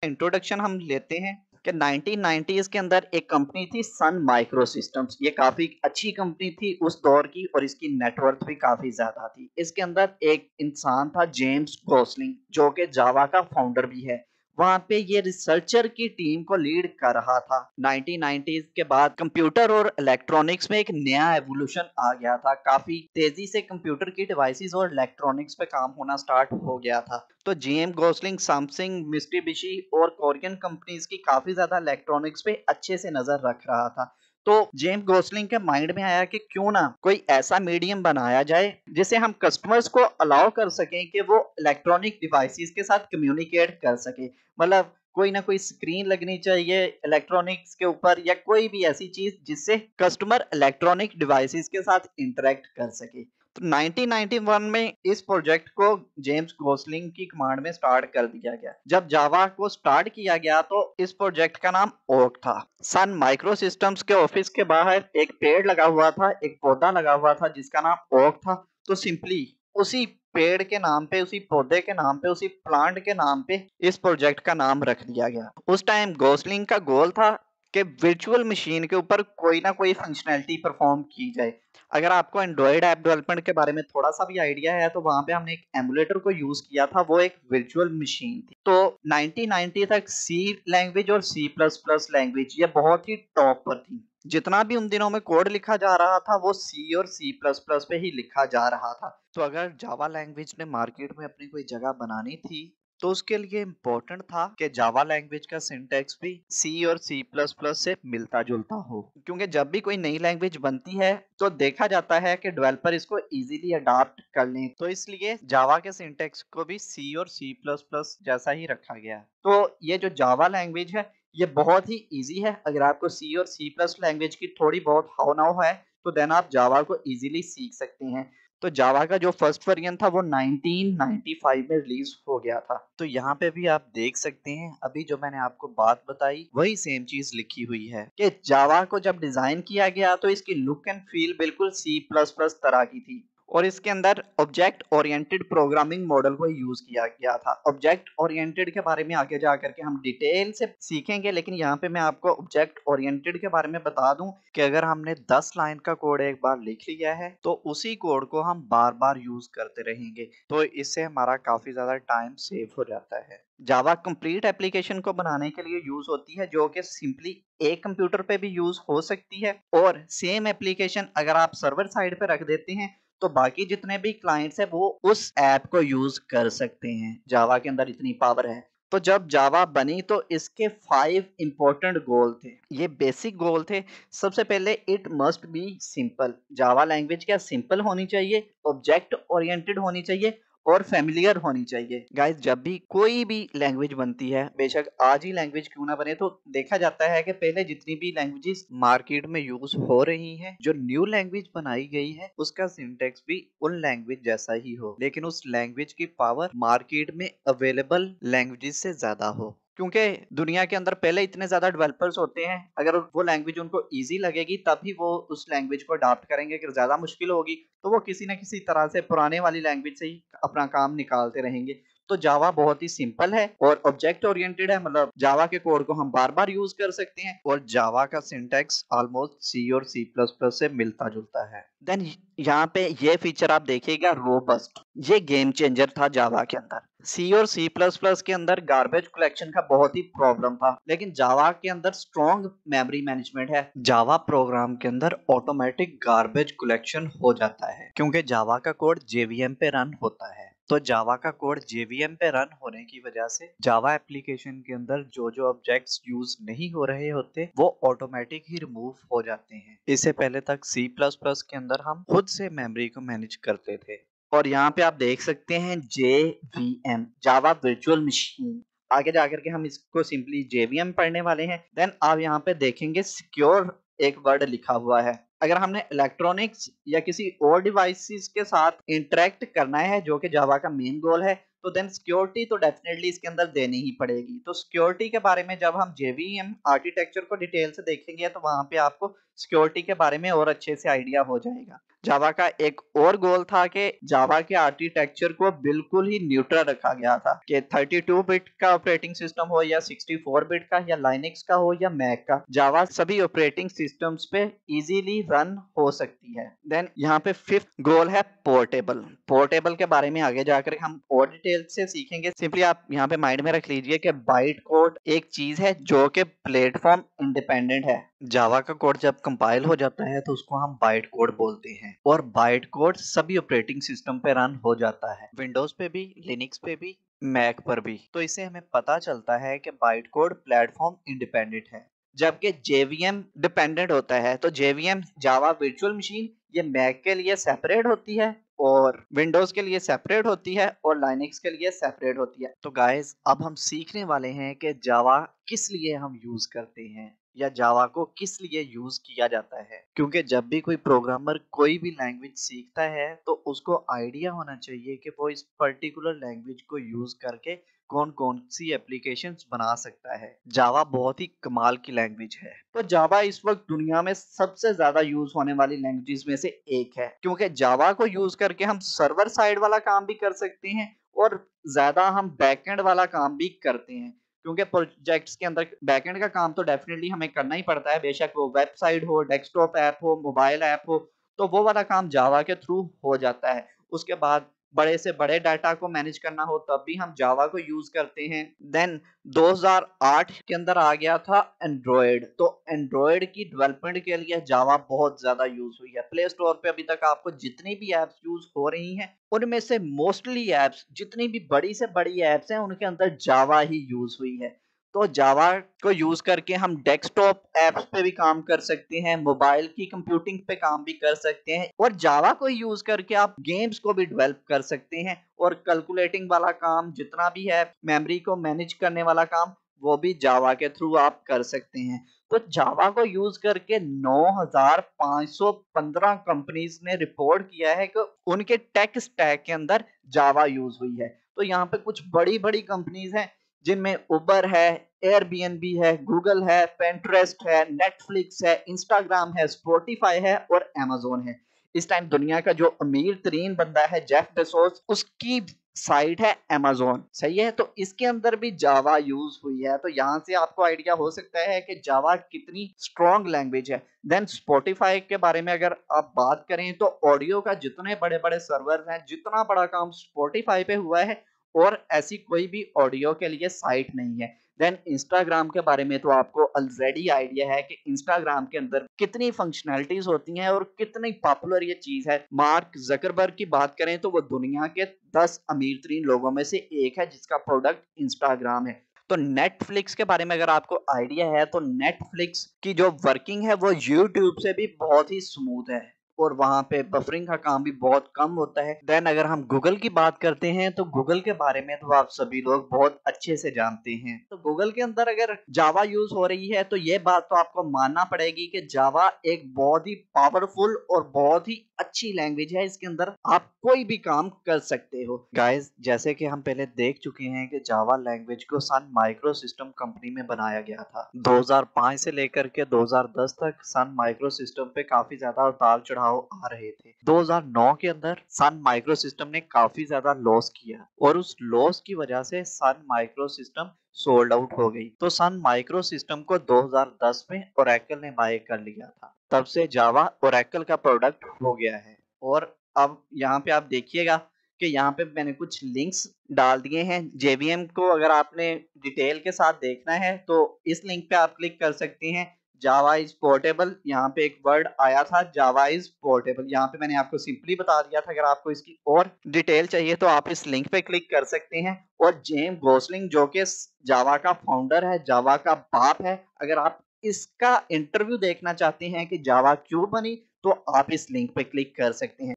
Introduction हम लेते हैं कि 1990s के अंदर एक कंपनी थी सन माइक्रो सिस्टम्स। ये काफी अच्छी कंपनी थी उस दौर की और इसकी नेटवर्थ भी काफी ज्यादा थी। इसके अंदर एक इंसान था जेम्स गोसलिंग जो कि जावा का फाउंडर भी है। वहां पे ये रिसर्चर की टीम को लीड कर रहा था। 1990s के बाद कंप्यूटर और इलेक्ट्रॉनिक्स में एक नया एवोल्यूशन आ गया था। काफी तेजी से कंप्यूटर की डिवाइसेस और इलेक्ट्रॉनिक्स पे काम होना स्टार्ट हो गया था। तो जीएम गोसलिंग सैमसंग मित्सुबिशी और कोरियन कंपनीज की काफी ज्यादा इलेक्ट्रॉनिक्स पे अच्छे से नजर रख रहा था। तो जेम्स गोसलिंग के माइंड में आया कि क्यों ना कोई ऐसा मीडियम बनाया जाए जिसे हम कस्टमर्स को अलाउ कर सकें कि वो इलेक्ट्रॉनिक डिवाइसेस के साथ कम्युनिकेट कर सके। मतलब कोई ना कोई स्क्रीन लगनी चाहिए इलेक्ट्रॉनिक्स के ऊपर या कोई भी ऐसी चीज जिससे कस्टमर इलेक्ट्रॉनिक डिवाइसेस के साथ इंटरेक्ट कर सके। तो 1991 में इस प्रोजेक्ट को जेम्स गोसलिंग की कमांड में स्टार्ट कर दिया गया। जब जावा को स्टार्ट किया गया तो इस प्रोजेक्ट का नाम ओक था। सन माइक्रो सिस्टम्स के ऑफिस के बाहर एक पेड़ लगा हुआ था, एक पौधा लगा हुआ था जिसका नाम ओक था। तो सिंपली उसी पेड़ के नाम पे, उसी पौधे के नाम पे, उसी प्लांट के नाम पे इस प्रोजेक्ट का नाम रख दिया गया। उस टाइम गोसलिंग का गोल था कि वर्चुअल मशीन के ऊपर कोई ना कोई फंक्शनैलिटी परफॉर्म की जाए। अगर आपको एंड्रॉयड ऐप डेवलपमेंट के बारे में थोड़ा सा भी आइडिया है तो वहां पे हमने एक एमुलेटर को यूज किया था, वो एक वर्चुअल मशीन थी। तो 1990 तक सी लैंग्वेज और C++ लैंग्वेज ये बहुत ही टॉप पर थी। जितना भी उन दिनों में कोड लिखा जा रहा था वो सी और C++ पे ही लिखा जा रहा था। तो अगर जावा लैंग्वेज ने मार्केट में अपनी कोई जगह बनानी थी तो उसके लिए इम्पोर्टेंट था कि जावा लैंग्वेज का सिंटैक्स भी सी और C++ से मिलता जुलता हो। क्योंकि जब भी कोई नई लैंग्वेज बनती है तो देखा जाता है कि डेवलपर इसको इजीली अडॉप्ट कर लें, तो इसलिए जावा के सिंटैक्स को भी सी और C++ जैसा ही रखा गया है। तो ये जो जावा लैंग्वेज है ये बहुत ही इजी है। अगर आपको सी और C++ लैंग्वेज की थोड़ी बहुत हाव नाव है तो देन आप जावा को इजीली सीख सकते हैं। तो जावा का जो फर्स्ट वर्जन था वो 1995 में रिलीज हो गया था। तो यहाँ पे भी आप देख सकते हैं अभी जो मैंने आपको बात बताई वही सेम चीज लिखी हुई है कि जावा को जब डिजाइन किया गया तो इसकी लुक एंड फील बिल्कुल C++ तरह की थी और इसके अंदर ऑब्जेक्ट ओरिएंटेड प्रोग्रामिंग मॉडल को यूज किया गया था। ऑब्जेक्ट ओरिएंटेड के बारे में आगे जा करके हम डिटेल से सीखेंगे, लेकिन यहाँ पे मैं आपको ऑब्जेक्ट ओरिएंटेड के बारे में बता दूं कि अगर हमने 10 लाइन का कोड एक बार लिख लिया है तो उसी कोड को हम बार बार यूज करते रहेंगे, तो इससे हमारा काफी ज्यादा टाइम सेव हो जाता है। जावा कंप्लीट एप्लीकेशन को बनाने के लिए यूज होती है जो कि सिंपली एक कंप्यूटर पे भी यूज हो सकती है और सेम एप्लीकेशन अगर आप सर्वर साइड पे रख देते हैं तो बाकी जितने भी क्लाइंट्स है वो उस ऐप को यूज कर सकते हैं। जावा के अंदर इतनी पावर है। तो जब जावा बनी तो इसके 5 इंपॉर्टेंट गोल थे। ये बेसिक गोल थे। सबसे पहले it must be simple. Java language क्या सिंपल होनी चाहिए, ऑब्जेक्ट ओरिएंटेड होनी चाहिए और फेमिलियर होनी चाहिए। गाइस जब भी कोई भी लैंग्वेज बनती है, बेशक आज ही लैंग्वेज क्यों ना बने, तो देखा जाता है कि पहले जितनी भी लैंग्वेजेस मार्केट में यूज हो रही हैं, जो न्यू लैंग्वेज बनाई गई है उसका सिंटेक्स भी उन लैंग्वेज जैसा ही हो, लेकिन उस लैंग्वेज की पावर मार्केट में अवेलेबल लैंग्वेजेस से ज्यादा हो। क्योंकि दुनिया के अंदर पहले इतने ज्यादा डेवलपर्स होते हैं, अगर वो लैंग्वेज उनको इजी लगेगी तभी वो उस लैंग्वेज को अडॉप्ट करेंगे। अगर ज्यादा मुश्किल होगी तो वो किसी न किसी तरह से पुराने वाली लैंग्वेज से ही अपना काम निकालते रहेंगे। तो जावा बहुत ही सिंपल है और ऑब्जेक्ट ओरिएंटेड है, मतलब जावा के कोड को हम बार बार यूज कर सकते हैं और जावा का सिंटैक्स ऑलमोस्ट सी और C++ से मिलता जुलता है। देन यहाँ पे ये फीचर आप देखिएगा रोबस्ट, ये गेम चेंजर था जावा के अंदर। सी और C++ के अंदर गार्बेज कलेक्शन का बहुत ही प्रॉब्लम था, लेकिन जावा के अंदर स्ट्रॉन्ग मेमोरी मैनेजमेंट है। जावा प्रोग्राम के अंदर ऑटोमेटिक गार्बेज कलेक्शन हो जाता है क्योंकि जावा का कोड JVM पे रन होता है। तो जावा का कोड JVM पे रन होने की वजह से जावा एप्लीकेशन के अंदर जो जो ऑब्जेक्ट्स यूज नहीं हो रहे होते वो ऑटोमेटिक ही रिमूव हो जाते हैं। इससे पहले तक C++ के अंदर हम खुद से मेमोरी को मैनेज करते थे। और यहाँ पे आप देख सकते हैं JVM, जावा वर्चुअल मशीन। आगे जाकर के हम इसको सिंपली JVM पढ़ने वाले हैं। देन आप यहाँ पे देखेंगे सिक्योर एक वर्ड लिखा हुआ है। अगर हमने इलेक्ट्रॉनिक्स या किसी और डिवाइसेस के साथ इंटरेक्ट करना है जो कि जावा का मेन गोल है तो देन सिक्योरिटी तो डेफिनेटली इसके अंदर देनी ही पड़ेगी। तो सिक्योरिटी के बारे में जब हम JVM आर्किटेक्चर को डिटेल से देखेंगे तो वहां पे आपको सिक्योरिटी के बारे में और अच्छे से आइडिया हो जाएगा। जावा का एक और गोल था कि जावा के आर्किटेक्चर को बिल्कुल ही न्यूट्रल रखा गया था कि 32 बिट का ऑपरेटिंग सिस्टम हो या 64 बिट का या लाइनक्स का हो या मैक का, जावा सभी ऑपरेटिंग सिस्टम्स पे इजीली रन हो सकती है। देन यहाँ पे फिफ्थ गोल है पोर्टेबल। पोर्टेबल के बारे में आगे जाकर हम और डिटेल से सीखेंगे। सिंपली आप यहाँ पे माइंड में रख लीजिए कि बाइट कोड एक चीज है जो कि प्लेटफॉर्म इंडिपेंडेंट है। जावा का कोड जब कंपाइल हो जाता है तो उसको हम बाइट कोड बोलते हैं और बाइट कोड सभी ऑपरेटिंग सिस्टम पे रन हो जाता है, विंडोज पे भी, लिनक्स पे भी, मैक पर भी। तो इससे हमें पता चलता है कि बाइट कोड प्लेटफॉर्म इंडिपेंडेंट है। जबकि जेवीएम डिपेंडेंट होता है, तो जेवीएम जावा वर्चुअल मशीन ये मैक के लिए सेपरेट होती है और विंडोज के लिए सेपरेट होती है और लाइनक्स के लिए सेपरेट होती है। तो गाइस अब हम सीखने वाले हैं कि जावा किस लिए हम यूज करते हैं या जावा को किस लिए यूज किया जाता है। क्योंकि जब भी कोई प्रोग्रामर कोई भी लैंग्वेज सीखता है तो उसको आइडिया होना चाहिए कि वो इस पर्टिकुलर लैंग्वेज को यूज करके कौन कौन सी एप्लीकेशंस बना सकता है। जावा बहुत ही कमाल की लैंग्वेज है। तो जावा इस वक्त दुनिया में सबसे ज्यादा यूज होने वाली लैंग्वेजेस में से एक है, क्योंकि जावा को यूज करके हम सर्वर साइड वाला काम भी कर सकते हैं और ज्यादा हम बैकएंड वाला काम भी करते हैं। क्योंकि प्रोजेक्ट्स के अंदर बैकएंड का काम तो डेफिनेटली हमें करना ही पड़ता है, बेशक वो वेबसाइट हो, डेस्कटॉप ऐप हो, मोबाइल ऐप हो, तो वो वाला काम जावा के थ्रू हो जाता है। उसके बाद बड़े से बड़े डाटा को मैनेज करना हो तब भी हम जावा को यूज करते हैं। देन 2008 के अंदर आ गया था एंड्रॉयड। तो एंड्रॉयड की डेवलपमेंट के लिए जावा बहुत ज्यादा यूज हुई है। प्ले स्टोर पे अभी तक आपको जितनी भी एप्स यूज हो रही हैं उनमें से मोस्टली एप्स, जितनी भी बड़ी से बड़ी एप्स हैं, उनके अंदर जावा ही यूज हुई है। तो जावा को यूज करके हम डेस्कटॉप एप्स पे भी काम कर सकते हैं, मोबाइल की कंप्यूटिंग पे काम भी कर सकते हैं और जावा को यूज करके आप गेम्स को भी डेवलप कर सकते हैं और कैलकुलेटिंग वाला काम जितना भी है, मेमोरी को मैनेज करने वाला काम, वो भी जावा के थ्रू आप कर सकते हैं। तो जावा को यूज करके 9515 कंपनीज ने रिपोर्ट किया है कि उनके टेक स्टैक के अंदर जावा यूज हुई है। तो यहाँ पे कुछ बड़ी बड़ी कंपनीज हैं जिनमें उबर है, एयरबीएनबी है, गूगल है, पेंट्रेस्ट है, नेटफ्लिक्स है, इंस्टाग्राम है, स्पॉटिफाई है और अमेजोन है। इस टाइम दुनिया का जो अमीर तरीन बंदा है जेफ बेजोस, उसकी साइट है अमेजोन, सही है। तो इसके अंदर भी जावा यूज हुई है। तो यहाँ से आपको आइडिया हो सकता है कि जावा कितनी स्ट्रॉन्ग लैंग्वेज है। देन स्पॉटिफाई के बारे में अगर आप बात करें तो ऑडियो का जितने बड़े बड़े सर्वर हैं, जितना बड़ा काम स्पॉटिफाई पे हुआ है और ऐसी कोई भी ऑडियो के लिए साइट नहीं है। देन इंस्टाग्राम के बारे में तो आपको ऑलरेडी आइडिया है कि इंस्टाग्राम के अंदर कितनी फंक्शनैलिटीज होती हैं और कितनी पॉपुलर ये चीज है। मार्क जकरबर्ग की बात करें तो वो दुनिया के 10 अमीर तरीन लोगों में से एक है जिसका प्रोडक्ट इंस्टाग्राम है। तो नेटफ्लिक्स के बारे में अगर आपको आइडिया है तो नेटफ्लिक्स की जो वर्किंग है वो यूट्यूब से भी बहुत ही स्मूथ है और वहां पे बफरिंग का काम भी बहुत कम होता है। देन अगर हम गूगल की बात करते हैं तो गूगल के बारे में तो आप सभी लोग बहुत अच्छे से जानते हैं। तो गूगल के अंदर अगर जावा यूज हो रही है तो ये बात तो आपको मानना पड़ेगी कि जावा एक बहुत ही पावरफुल और बहुत ही अच्छी लैंग्वेज है। इसके अंदर आप कोई भी काम कर सकते हो। गाइस जैसे कि हम पहले देख चुके हैं कि जावा लैंग्वेज को सन माइक्रो सिस्टम कंपनी में बनाया गया था। 2005 से लेकर के 2010 तक सन माइक्रो सिस्टम पे काफी ज्यादा उतार चढ़ाव आ रहे थे। 2009 के अंदर सन माइक्रो सिस्टम ने काफी ज्यादा लॉस किया और उस लॉस की वजह से Sun micro system sold out हो गई। तो सन माइक्रो सिस्टम को 2010 में ओरेकल ने बाय कर लिया था। तब से जावा ओरेकल का प्रोडक्ट हो गया है। और अब यहाँ पे आप देखिएगा कि यहाँ पे मैंने कुछ लिंक्स डाल दिए हैं। जेवीएम को अगर आपने डिटेल के साथ देखना है तो इस लिंक पे आप क्लिक कर सकते हैं। जावा इज पोर्टेबल, यहाँ पे एक वर्ड आया था जावा इज पोर्टेबल, यहाँ पे मैंने आपको सिंपली बता दिया था। अगर आपको इसकी और डिटेल चाहिए तो आप इस लिंक पे क्लिक कर सकते हैं। और जेम गोसलिंग जो कि जावा का फाउंडर है, जावा का बाप है, अगर आप इसका इंटरव्यू देखना चाहते हैं कि जावा क्यों बनी तो आप इस लिंक पे क्लिक कर सकते हैं।